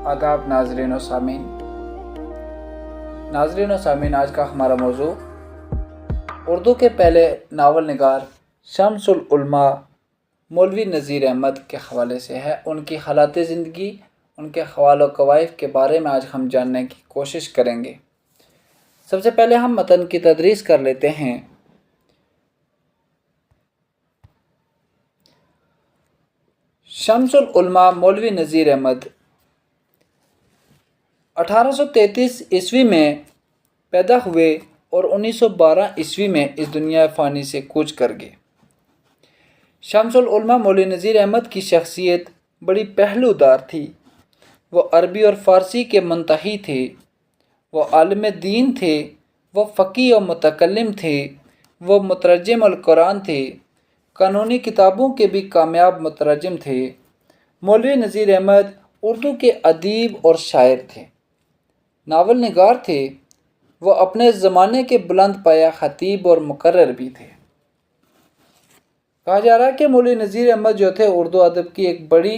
आदाब नाज़रीन व सामीन। आज का हमारा मौजू उर्दू के पहले नावल निगार शम्सुल उलमा मौलवी नज़ीर अहमद के हवाले से है। उनकी हालात ज़िंदगी, उनके ख़वाल व कवाइफ के बारे में आज हम जानने की कोशिश करेंगे। सबसे पहले हम मतन की तदरीस कर लेते हैं। शम्सुल उलमा मौलवी नज़ीर अहमद 1833 ईस्वी में पैदा हुए और 1912 ईस्वी में इस दुनिया फ़ानी से कूच कर गए। शम्सुल उलमा मौलवी नज़ीर अहमद की शख्सियत बड़ी पहलूदार थी। वो अरबी और फ़ारसी के मुंतही थे, वो आलिम दीन थे, वो फ़क़ीह और मुतकल्लिम थे, वो मुतरज्जिम अल कुरान थे, कानूनी किताबों के भी कामयाब मुतरज्जिम थे। मौलवी नज़ीर अहमद उर्दू के अदीब और शायर थे, नावल निगार थे। वो अपने ज़माने के बुलंद पाया ख़तीब और मुकर्रर भी थे। कहा जा रहा है कि मौलवी नज़ीर अहमद जो थे उर्दू अदब की एक बड़ी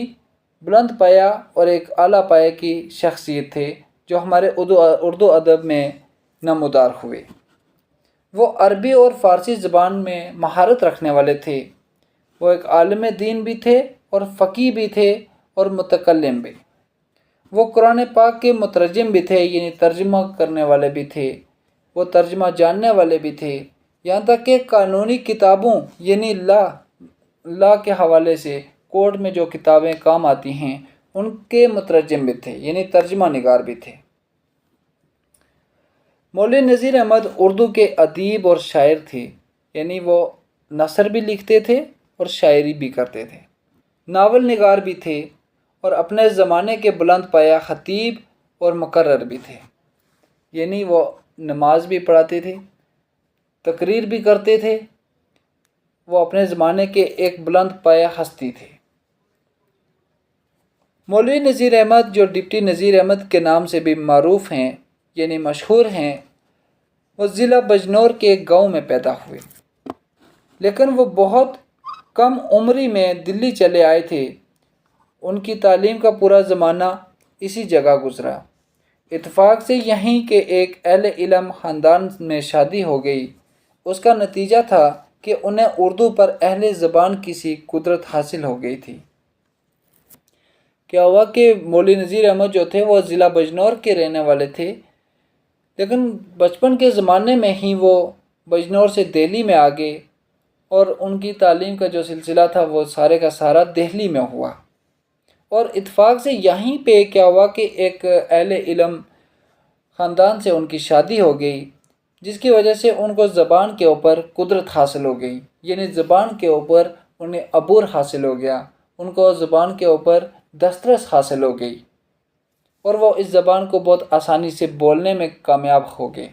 बुलंद पाया और एक आला पाया की शख्सियत थे जो हमारे उर्दू अदब में नमूदार हुए। वो अरबी और फ़ारसी ज़बान में महारत रखने वाले थे। वो एक आलिम दीन भी थे और फ़क़ीह भी थे और मुतकल्लिम भी। वो कुरान पाक के मुतरज्जिम भी थे, यानी तर्जुमा करने वाले भी थे। वो तर्जुमा जानने वाले भी थे। यहाँ तक कि कानूनी किताबों यानी ला के हवाले से कोर्ट में जो किताबें काम आती हैं उनके मुतरज्जिम भी थे, यानी तर्जुमा निगार भी थे। मौलवी नज़ीर अहमद उर्दू के अदीब और शायर थे, यानी वो नसर भी लिखते थे और शायरी भी करते थे, नावल निगार भी थे और अपने ज़माने के बुलंद पाया ख़तीब और मुकर्रर भी थे, यानी वो नमाज भी पढ़ाते थे, तकरीर भी करते थे। वो अपने ज़माने के एक बुलंद पाया हस्ती थे। मौलवी नज़ीर अहमद जो डिप्टी नज़ीर अहमद के नाम से भी मारूफ़ हैं, यानी मशहूर हैं, वो ज़िला बजनौर के एक गाँव में पैदा हुए, लेकिन वो बहुत कम उम्री में दिल्ली चले आए थे। उनकी तालीम का पूरा ज़माना इसी जगह गुज़रा। इत्तेफाक से यहीं के एक अहले इल्म ख़ानदान में शादी हो गई। उसका नतीजा था कि उन्हें उर्दू पर अहले ज़बान की सी कुदरत हासिल हो गई थी। क्या हुआ कि मौलवी नज़ीर अहमद जो थे वो ज़िला बजनौर के रहने वाले थे, लेकिन बचपन के ज़माने में ही वो बजनौर से दिल्ली में आ गए और उनकी तालीम का जो सिलसिला था वो सारे का सारा दिल्ली में हुआ। और इत्तेफाक से यहीं पे क्या हुआ कि एक अहले इल्म ख़ानदान से उनकी शादी हो गई, जिसकी वजह से उनको ज़बान के ऊपर कुदरत हासिल हो गई, यानी ज़बान के ऊपर उन्हें अबूर हासिल हो गया, उनको ज़बान के ऊपर दस्तरस हासिल हो गई और वो इस ज़बान को बहुत आसानी से बोलने में कामयाब हो गए।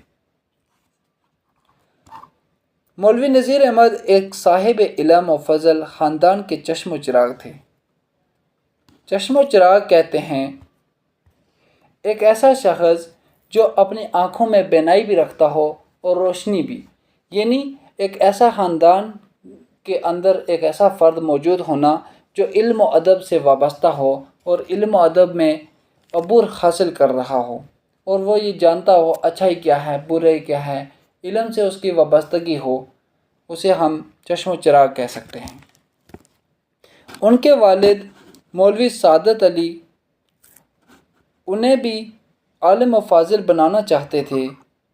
मौलवी नज़ीर अहमद एक साहिब इल्म और फ़ज़ल ख़ानदान के चश्म चिराग थे। चश्म चिराग कहते हैं एक ऐसा शख्स जो अपनी आँखों में बेनाई भी रखता हो और रोशनी भी, यानी एक ऐसा ख़ानदान के अंदर एक ऐसा फ़र्द मौजूद होना जो इल्म व अदब से वाबस्ता हो और इल्म व अदब में अबूर हासिल कर रहा हो और वो ये जानता हो अच्छाई क्या है, बुराई क्या है, इल्म से उसकी वाबस्तगी हो, उसे हम चश्म चिराग कह सकते हैं। उनके वालिद मौलवी सादत अली उन्हें भी आलिम व फाजिल बनाना चाहते थे।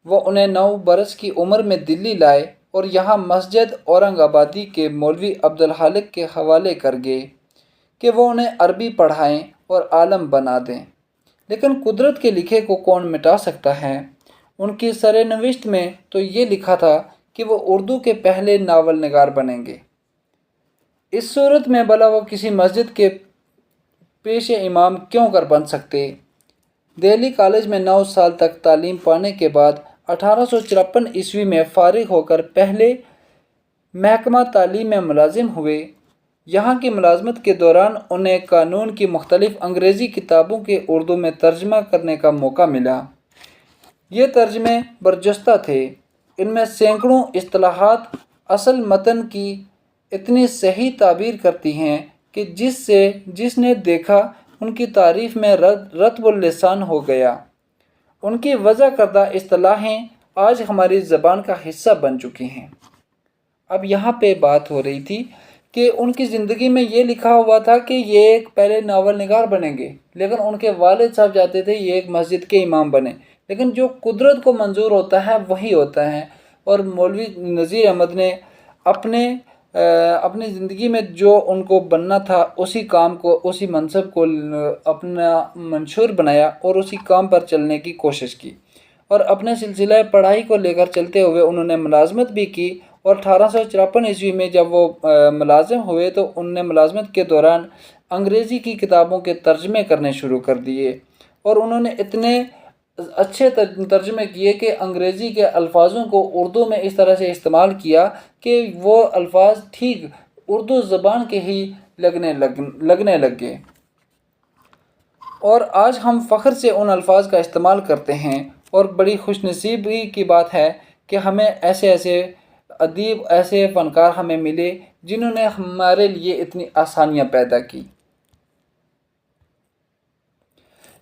वो उन्हें 9 बरस की उम्र में दिल्ली लाए और यहाँ मस्जिद औरंगाबादी के मौलवी अब्दुल हालिक के हवाले कर गए कि वो उन्हें अरबी पढ़ाएं और आलम बना दें। लेकिन कुदरत के लिखे को कौन मिटा सकता है। उनकी सरे-नविश्त में तो ये लिखा था कि वो उर्दू के पहले नावल निगार बनेंगे। इस सूरत में भला वो किसी मस्जिद के पेश इमाम क्यों कर बन सकते। दिल्ली कॉलेज में 9 साल तक तालीम पाने के बाद 1853 ईस्वी में फ़ारिग होकर पहले महकमा तालीम में मुलाजिम हुए। यहाँ की मुलाजमत के दौरान उन्हें कानून की मुख्तलिफ़ अंग्रेज़ी किताबों के उर्दू में तर्जमा करने का मौका मिला। ये तर्जमे बरजस्ता थे। इनमें सैकड़ों इस्तिलाहात असल मतन की इतनी सही ताबीर करती हैं कि जिसने देखा ان کی تعریف میں رطب اللسان ہو گیا۔ ان کی وضع کردہ اصطلاحیں آج ہماری زبان کا حصہ بن چکی ہیں۔ اب یہاں پہ بات ہو رہی تھی کہ ان کی زندگی میں یہ لکھا ہوا تھا کہ یہ ایک پہلے ناول نگار بنیں گے، لیکن ان کے والد صاحب چاہتے تھے یہ ایک مسجد کے امام بنے، لیکن جو قدرت کو منظور ہوتا ہے وہی ہوتا ہے۔ اور مولوی نذیر احمد نے اپنی زندگی میں جو ان کو بننا تھا اسی کام کو، اسی منصب کو اپنا منشور بنایا اور اسی کام پر چلنے کی کوشش کی، اور اپنے سلسلہ پڑھائی کو لے کر چلتے ہوئے انہوں نے ملازمت بھی کی۔ اور 1854 عیسوی میں جب وہ ملازم ہوئے تو ان نے ملازمت کے دوران انگریزی کی کتابوں کے ترجمے کرنے شروع کر دیے، اور انہوں نے اتنے اچھے ترجمے کیے کہ انگریزی کے الفاظوں کو اردو میں اس طرح سے استعمال کیا کہ وہ الفاظ ٹھیک اردو زبان کے ہی لگنے لگ گئے، اور آج ہم فخر سے ان الفاظ کا استعمال کرتے ہیں۔ اور بڑی خوش نصیبی کی بات ہے کہ ہمیں ایسے ادیب، ایسے فنکار ہمیں ملے جنہوں نے ہمارے لیے اتنی آسانیاں پیدا کی۔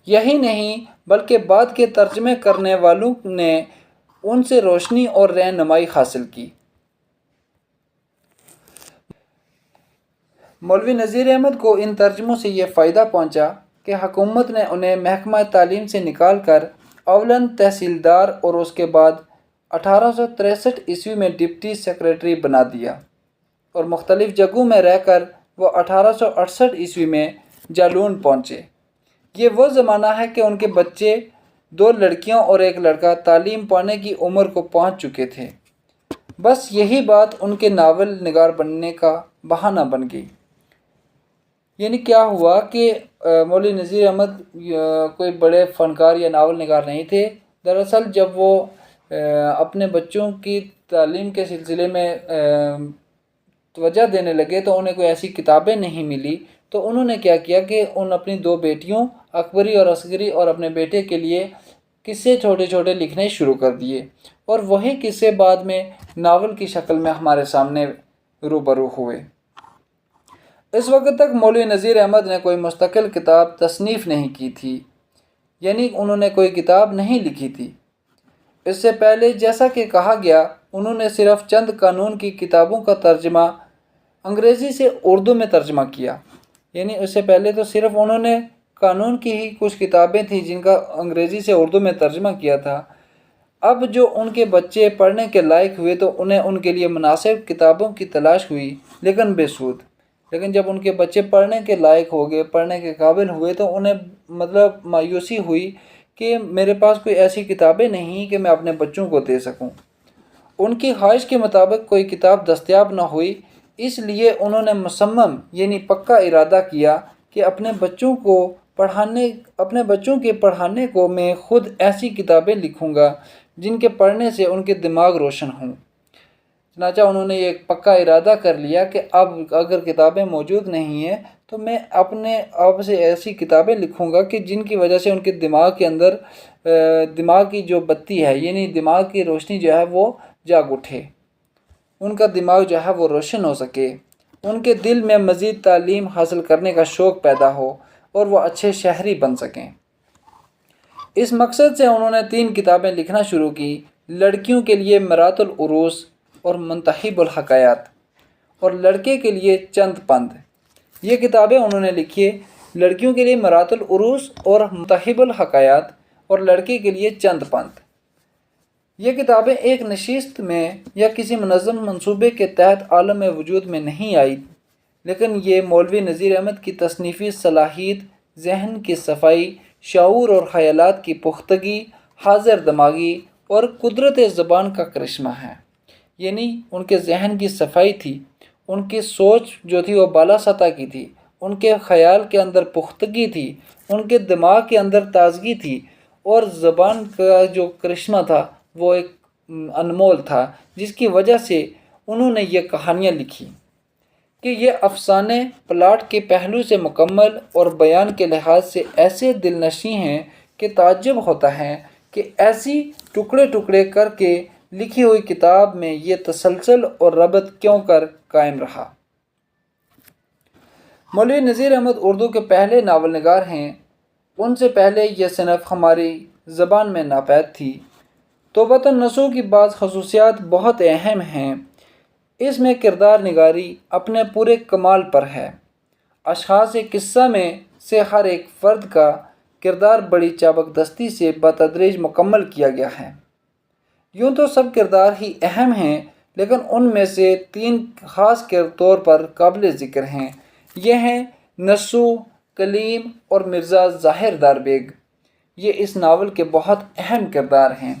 یہی نہیں بلکہ بعد کے ترجمے کرنے والوں نے ان سے روشنی اور رہنمائی حاصل کی۔ مولوی نذیر احمد کو ان ترجموں سے یہ فائدہ پہنچا کہ حکومت نے انہیں محکمہ تعلیم سے نکال کر اولاً تحصیلدار اور اس کے بعد 1863 عیسوی میں ڈپٹی سیکریٹری بنا دیا، اور مختلف جگہوں میں رہ کر وہ 1868 عیسوی میں جالون پہنچے۔ یہ وہ زمانہ ہے کہ ان کے بچے، 2 لڑکیاں اور 1 لڑکا، تعلیم پانے کی عمر کو پہنچ چکے تھے۔ بس یہی بات ان کے ناول نگار بننے کا بہانہ بن گئی۔ یعنی کیا ہوا کہ مولوی نذیر احمد کوئی بڑے فنکار یا ناول نگار نہیں تھے۔ دراصل جب وہ اپنے بچوں کی تعلیم کے سلسلے میں توجہ دینے لگے تو انہیں کوئی ایسی کتابیں نہیں ملی، تو انہوں نے کیا کیا کہ اپنی 2 بیٹیوں اکبری اور اصغری اور اپنے بیٹے کے لیے قصے چھوٹے چھوٹے لکھنے شروع کر دیے، اور وہی قصے بعد میں ناول کی شکل میں ہمارے سامنے روبرو ہوئے۔ اس وقت تک مولوی نذیر احمد نے کوئی مستقل کتاب تصنیف نہیں کی تھی، یعنی انہوں نے کوئی کتاب نہیں لکھی تھی۔ اس سے پہلے جیسا کہ کہا گیا، انہوں نے صرف چند قانون کی کتابوں کا ترجمہ انگریزی سے اردو میں ترجمہ کیا۔ یعنی اس سے پہلے تو صرف انہوں نے قانون کی ہی کچھ کتابیں تھیں جن کا انگریزی سے اردو میں ترجمہ کیا تھا۔ اب جو ان کے بچے پڑھنے کے لائق ہوئے تو انہیں ان کے لیے مناسب کتابوں کی تلاش ہوئی، لیکن بے سود۔ لیکن جب ان کے بچے پڑھنے کے لائق ہو گئے، پڑھنے کے قابل ہوئے، تو انہیں مایوسی ہوئی کہ میرے پاس کوئی ایسی کتابیں نہیں کہ میں اپنے بچوں کو دے سکوں۔ ان کی خواہش کے مطابق کوئی کتاب دستیاب نہ ہوئی، اس لیے انہوں نے مصمم یعنی پکا ارادہ کیا کہ اپنے بچوں کے پڑھانے کو میں خود ایسی کتابیں لکھوں گا جن کے پڑھنے سے ان کے دماغ روشن ہوں۔ چنانچہ انہوں نے یہ پکا ارادہ کر لیا کہ اب اگر کتابیں موجود نہیں ہیں تو میں اپنے آپ سے ایسی کتابیں لکھوں گا کہ جن کی وجہ سے ان کے دماغ کے اندر دماغ کی جو بتی ہے، یعنی دماغ کی روشنی جو ہے وہ جاگ اٹھے، ان کا دماغ جو ہے وہ روشن ہو سکے، ان کے دل میں مزید تعلیم حاصل کرنے کا شوق پیدا ہو اور وہ اچھے شہری بن سکیں۔ اس مقصد سے انہوں نے 3 کتابیں لکھنا شروع کی: لڑکیوں کے لیے مرات العروس اور منتخب الحکایات، اور لڑکے کے لیے چند پند۔ یہ کتابیں انہوں نے لکھی: لڑکیوں کے لیے مرات العروس اور منتخب الحکایات، اور لڑکے کے لیے چند پند۔ یہ کتابیں ایک نشست میں یا کسی منظم منصوبے کے تحت عالم وجود میں نہیں آئی، لیکن یہ مولوی نذیر احمد کی تصنیفی صلاحیت، ذہن کی صفائی، شعور اور خیالات کی پختگی، حاضر دماغی اور قدرت زبان کا کرشمہ ہے۔ یعنی ان کے ذہن کی صفائی تھی، ان کی سوچ جو تھی وہ بالا سطح کی تھی، ان کے خیال کے اندر پختگی تھی، ان کے دماغ کے اندر تازگی تھی، اور زبان کا جو کرشمہ تھا وہ ایک انمول تھا، جس کی وجہ سے انہوں نے یہ کہانیاں لکھی کہ یہ افسانے پلاٹ کے پہلو سے مکمل اور بیان کے لحاظ سے ایسے دل نشیں ہیں کہ تعجب ہوتا ہے کہ ایسی ٹکڑے ٹکڑے کر کے لکھی ہوئی کتاب میں یہ تسلسل اور ربط کیوں کر قائم رہا۔ मौलवी नज़ीर अहमद उर्दू के पहले नावल नगार हैं। उनसे पहले यह सनफ़ हमारी ज़बान में नापैद थी। तौबतन नसूह की बाज़ खसूसियात बहुत अहम हैं। इसमें किरदार निगारी अपने पूरे कमाल पर है। अशख़ास किस्सा में से हर एक फ़र्द का किरदार बड़ी चाबकदस्ती से बतदरीज मुकम्मल किया गया है। यूँ तो सब किरदार ही अहम हैं, लेकिन उनमें से 3 ख़ास के तौर पर काबिल ज़िक्र हैं। ये हैं नसूह, कलीम और मिर्ज़ा ज़ाहिर दारबेग। ये इस नावल के बहुत अहम किरदार हैं।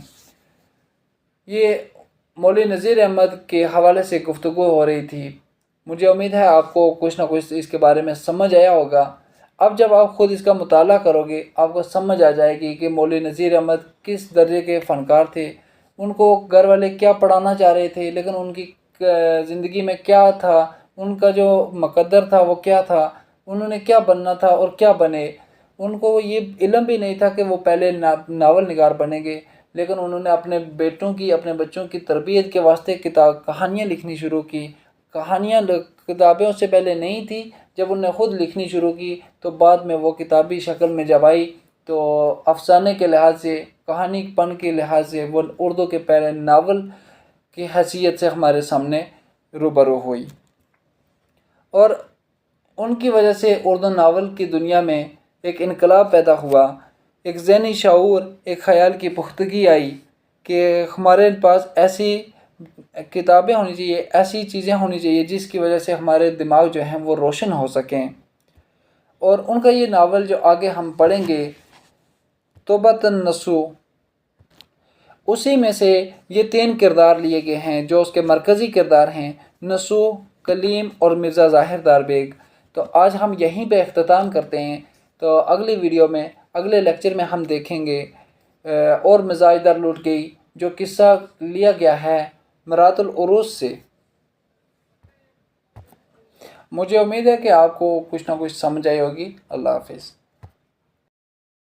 ये मौलवी नज़ीर अहमद के हवाले से गुफ्तगू हो रही थी। मुझे उम्मीद है आपको कुछ ना कुछ इसके बारे में समझ आया होगा। अब जब आप ख़ुद इसका मुताला करोगे आपको समझ आ जाएगी कि मौलवी नज़ीर अहमद किस दर्जे के फ़नकार थे। उनको घर वाले क्या पढ़ाना चाह रहे थे, लेकिन उनकी ज़िंदगी में क्या था, उनका जो मुक़द्दर था वो क्या था, उन्होंने क्या बनना था और क्या बने। उनको ये इल्म भी नहीं था कि वो पहले नावल निगार बनेंगे, लेकिन उन्होंने अपने बेटों की, अपने बच्चों की तरबियत के वास्ते कहानियाँ लिखनी शुरू की। कहानियाँ किताबों से पहले नहीं थी। जब उन्होंने ख़ुद लिखनी शुरू की तो बाद में वो किताबी शक्ल में जब आई तो अफसाने के लिहाज से, कहानी पन के लिहाज से वो उर्दू के पहले नावल की हैसियत से हमारे सामने रूबरू हुई। और उनकी वजह से उर्दू नावल की दुनिया में एक इनकलाब पैदा हुआ। एक ज़हनी शऊर, एक ख़याल की पुख्तगी आई कि हमारे पास ऐसी किताबें होनी चाहिए, ऐसी चीज़ें होनी चाहिए जिसकी वजह से हमारे दिमाग जो हैं वो रोशन हो सकें। और उनका ये नावल जो आगे हम पढ़ेंगे, तौबतन नसूह, उसी में से ये 3 किरदार लिए गए हैं जो उसके मरकज़ी किरदार हैं, नसूह, कलीम और मिर्ज़ा ज़ाहिर दारबेग। तो आज हम यहीं पे इख्तिताम करते हैं। तो अगली वीडियो में, अगले लेक्चर में हम देखेंगे और मिज़ाज दर लुट गई, जो किस्सा लिया गया है मरातुल उरूस से। मुझे उम्मीद है कि आपको कुछ ना कुछ समझ आई होगी। अल्लाह हाफ़िज़।